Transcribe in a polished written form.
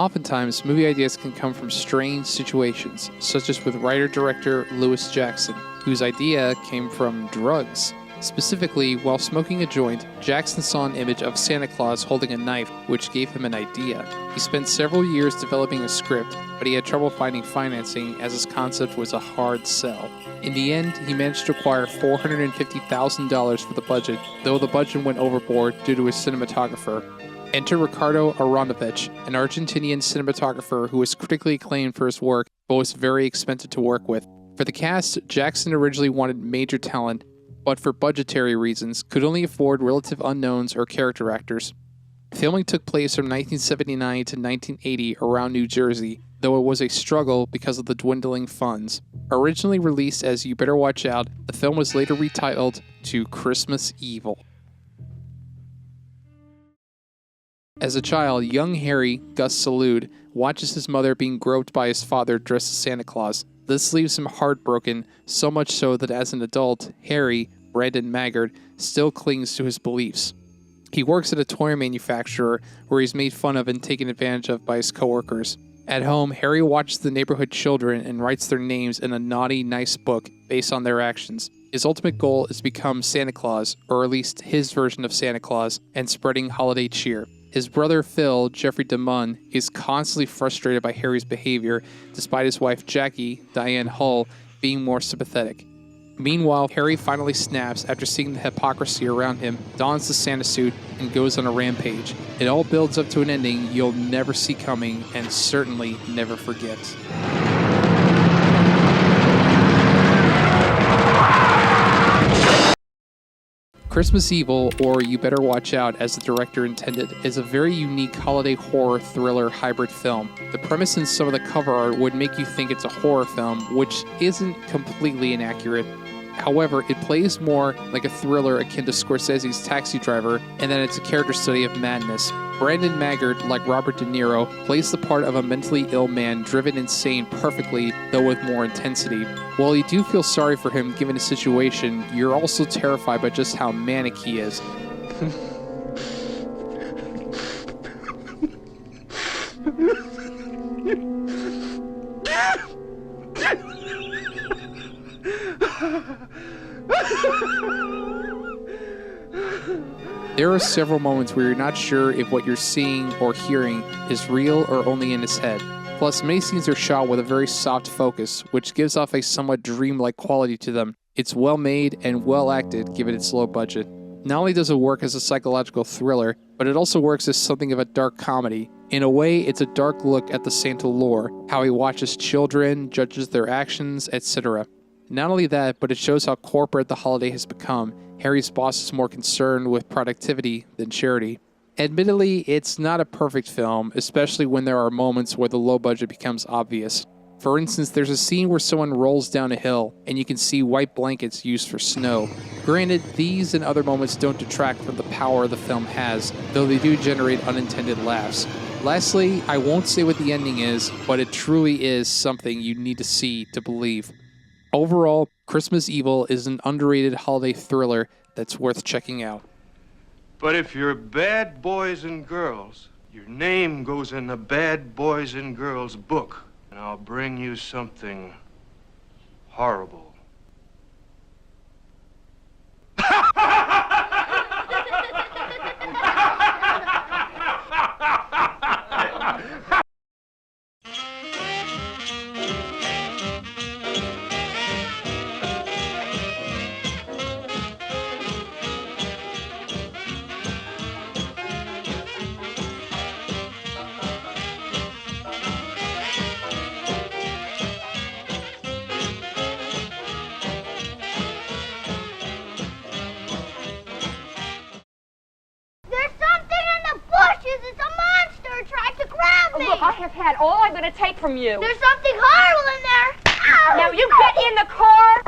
Oftentimes, movie ideas can come from strange situations, such as with writer-director Lewis Jackson, whose idea came from drugs. Specifically, while smoking a joint, Jackson saw an image of Santa Claus holding a knife, which gave him an idea. He spent several years developing a script, but he had trouble finding financing as his concept was a hard sell. In the end, he managed to acquire $450,000 for the budget, though the budget went overboard due to his cinematographer. Enter Ricardo Aronovich, an Argentinian cinematographer who was critically acclaimed for his work, but was very expensive to work with. For the cast, Jackson originally wanted major talent, but for budgetary reasons, could only afford relative unknowns or character actors. Filming took place from 1979 to 1980 around New Jersey, though it was a struggle because of the dwindling funds. Originally released as You Better Watch Out, the film was later retitled to Christmas Evil. As a child, young Harry, Gus Salud, watches his mother being groped by his father dressed as Santa Claus. This leaves him heartbroken, so much so that as an adult, Harry, Brandon Maggard, still clings to his beliefs. He works at a toy manufacturer where he's made fun of and taken advantage of by his coworkers. At home, Harry watches the neighborhood children and writes their names in a naughty, nice book based on their actions. His ultimate goal is to become Santa Claus, or at least his version of Santa Claus, and spreading holiday cheer. His brother Phil, Jeffrey DeMunn, is constantly frustrated by Harry's behavior, despite his wife Jackie, Diane Hull, being more sympathetic. Meanwhile, Harry finally snaps after seeing the hypocrisy around him, dons the Santa suit, and goes on a rampage. It all builds up to an ending you'll never see coming, and certainly never forget. Christmas Evil, or You Better Watch Out as the director intended, is a very unique holiday horror thriller hybrid film. The premise and some of the cover art would make you think it's a horror film, which isn't completely inaccurate. However, it plays more like a thriller akin to Scorsese's Taxi Driver, and then it's a character study of madness. Brandon Maggard, like Robert De Niro, plays the part of a mentally ill man driven insane perfectly, though with more intensity. While you do feel sorry for him given his situation, you're also terrified by just how manic he is. There are several moments where you're not sure if what you're seeing or hearing is real or only in his head. Plus, many scenes are shot with a very soft focus, which gives off a somewhat dreamlike quality to them. It's well made and well acted given its low budget. Not only does it work as a psychological thriller, but it also works as something of a dark comedy. In a way, it's a dark look at the Santa lore, how he watches children, judges their actions, etc. Not only that, but it shows how corporate the holiday has become. Harry's boss is more concerned with productivity than charity. Admittedly, it's not a perfect film, especially when there are moments where the low budget becomes obvious. For instance, there's a scene where someone rolls down a hill, and you can see white blankets used for snow. Granted, these and other moments don't detract from the power the film has, though they do generate unintended laughs. Lastly, I won't say what the ending is, but it truly is something you need to see to believe. Overall, Christmas Evil is an underrated holiday thriller that's worth checking out. But if you're bad boys and girls, your name goes in the Bad Boys and Girls book, and I'll bring you something horrible. It's a monster! It tried to grab me! Oh, look, I have had all I'm going to take from you. There's something horrible in there! Ow! Now you get in the car!